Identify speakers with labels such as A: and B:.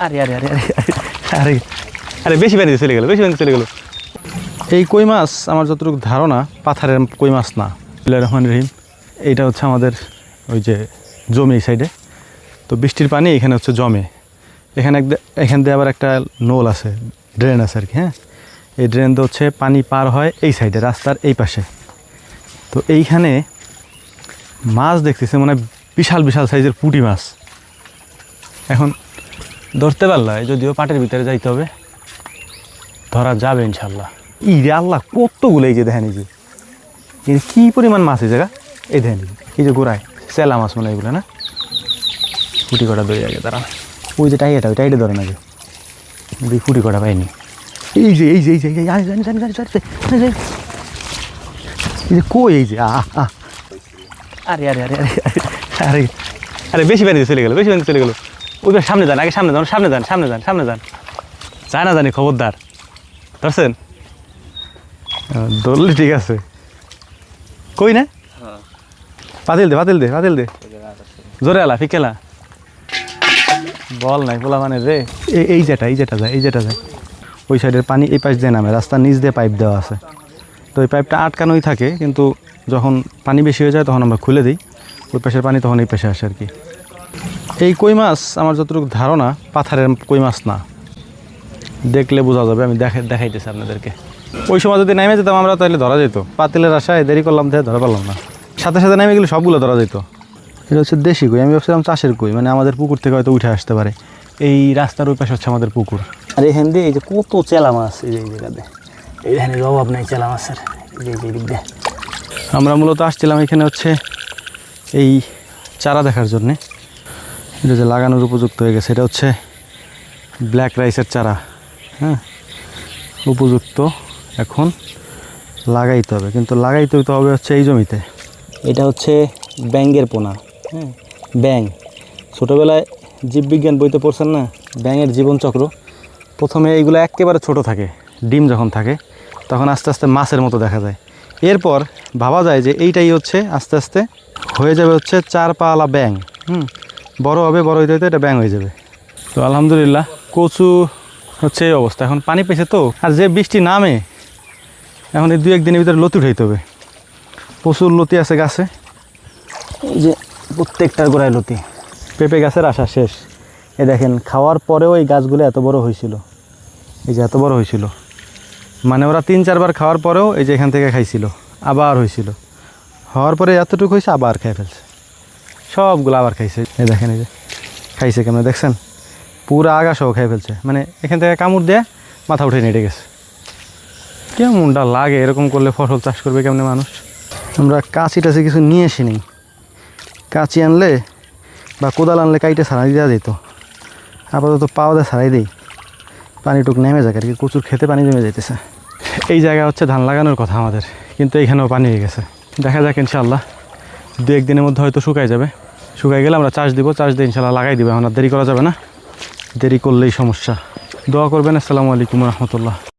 A: আরে আরে আরে আরে আরে আরে বেশি পানিতে চলে গেল, বেশি পানিতে চলে গেল। এই কই মাছ আমার যতটুকু ধারণা পাথারের কই মাছ না। বিসমিল্লাহির রহমানির রহিম। এইটা হচ্ছে আমাদের ওই যে জমি এই সাইডে, তো বৃষ্টির পানি এখানে হচ্ছে জমে। এখান দিয়ে আবার একটা নোল আছে, ড্রেন আছে আর কি। হ্যাঁ, এই ড্রেন দিয়ে হচ্ছে পানি পার হয় এই সাইডে, রাস্তার এই পাশে। তো এইখানে মাছ দেখতেছে মানে বিশাল বিশাল সাইজের পুঁটি মাছ। এখন ধরতে পারলা, যদিও পাটের ভিতরে যাইতে হবে, ধরা যাবে ইনশাল্লাহ। ই রে আল্লাহ, কতগুলো! এই যে দেখেন, এই যে কী পরিমাণ মাছ এই জায়গা। এই দেখেন, এই যে গোড়ায় চেলা মাছ মনে হয় এগুলো না। ফুটি কটা দই আগে তারা, ওই যে টাইটা, ওই টাইটে ধরে না, যে দুই ফুটি কটা পাইনি। এই যে এই যে এই যে এই যে কই, এই যে আরে আরে আরে আরে আরে আরে বেশি পানিতে চলে গেলো, বেশি পানিতে চলে গেলো। ওইবার সামনে যান, আগে সামনে যান, সামনে যান, সামনে যান, সামনে যান, যায় না জানি, খবরদার। ধরছেন? ধরলে ঠিক আছে। কই না, পাতিল দে, পাতিল দে, পাতিল দে, জোরে আলা ফিকেলা বল নাই পোলা মানে রে। এই যেটা যায়, এই যেটা যায়, ওই সাইডের পানি এই পাশ দিয়ে নামে, রাস্তার নিচ দিয়ে পাইপ দেওয়া আছে। তো ওই পাইপটা আটকানোই থাকে, কিন্তু যখন পানি বেশি হয়ে যায় তখন আমরা খুলে দিই, ওই পাশের পানি তখন এই পাশে আসে আর কি। এই কই মাছ আমার যতটুকু ধারণা পাথারের কই মাছ না, দেখলে বোঝা যাবে। আমি দেখাইতেছি আপনাদেরকে। ওই সময় যদি নেমে যেতাম আমরা, তাহলে ধরা যেত। পাতিলের আশায় দেরি করলাম, দেখে ধরা পারলাম না। সাথে সাথে নেমে গেলে সবগুলো ধরা যেত। এটা হচ্ছে দেশি কই, আমি ভাবছিলাম চাষের কই, মানে আমাদের পুকুর থেকে হয়তো উঠে আসতে পারে। এই রাস্তার ওই পাশে হচ্ছে আমাদের পুকুর। আর এখান দিয়ে এই যে কত চেলা মাছ, এই যে এই জায়গাতে, এইখানে অভাব নেই চেলা মাছের। এই যে দিক দিয়ে আমরা মূলত আসছিলাম এখানে হচ্ছে এই চারা দেখার জন্যে। এটা যে লাগানোর উপযুক্ত হয়ে গেছে, এটা হচ্ছে ব্ল্যাক রাইসের চারা। হ্যাঁ, উপযুক্ত, এখন লাগাইতে হবে, কিন্তু লাগাইতে হবে হচ্ছে এই জমিতে। এটা হচ্ছে ব্যাঙের পোনা। হ্যাঁ, ব্যাঙ ছোটোবেলায় জীববিজ্ঞান বইতে পড়ছেন না, ব্যাঙের জীবনচক্র। প্রথমে এইগুলো একেবারে ছোট থাকে, ডিম যখন থাকে তখন আস্তে আস্তে মাছের মতো দেখা যায়। এরপর ভাবা যায় যে এইটাই হচ্ছে আস্তে আস্তে হয়ে যাবে হচ্ছে 4 পাওয়ালা ব্যাঙ। বড় হবে, বড় হইতে হইতে এটা ব্যাঙ হয়ে যাবে। তো আলহামদুলিল্লাহ কচু হচ্ছে এই অবস্থা। এখন পানি পেয়েছে তো, আর যে বৃষ্টি নামে এখন এই 2-1 দিনের ভিতরে লতি উঠাইতে হবে। প্রচুর লতি আছে গাছে, এই যে প্রত্যেকটার গোড়ায় লতি। পেঁপে গাছের আশা শেষ। এই দেখেন, খাওয়ার পরেও এই গাছগুলো এত বড় হয়েছিল, এই যে এত বড় হয়েছিল, মানে ওরা 3-4 বার খাওয়ার পরেও এই যে এখান থেকে খাইছিল, আবার হয়েছিল, হওয়ার পরে এতটুকু হয়েছে, আবার খেয়ে ফেলছে সবগুলো, আবার খাইছে। এই দেখেন, এই যে খাইছে কেমন দেখছেন, পুরো আগা সহ খেয়ে ফেলছে, মানে এখান থেকে কামড় দিয়ে মাথা উঠে নেটে গেছে। কেমনটা লাগে এরকম করলে? ফসল চাষ করবে কেমনে মানুষ? আমরা কাঁচি টাচি কিছু নিয়ে আসি নি, কাঁচি আনলে বা কোদাল আনলে কাইটে ছাড়াই দেওয়া যেত। আপাতত পাওয়া দিয়ে ছাড়াই দিই, পানিটুক নেমে যায় আর কি। প্রচুর খেতে পানি জমে যাইতেছে। এই জায়গা হচ্ছে ধান লাগানোর কথা আমাদের, কিন্তু এইখানেও পানি হয়ে গেছে। দেখা যাক ইনশাআল্লাহ 2-1 দিনের মধ্যে হয়তো শুকাই যাবে। শুকাই গেলে আমরা চাষ দিব, চাষ দিয়ে ইনশাআল্লাহ লাগাই দিব। এখন আর দেরি করা যাবে না, দেরি করলেই সমস্যা। দোয়া করবেন। আসসালামু আলাইকুম রহমতুল্লাহ।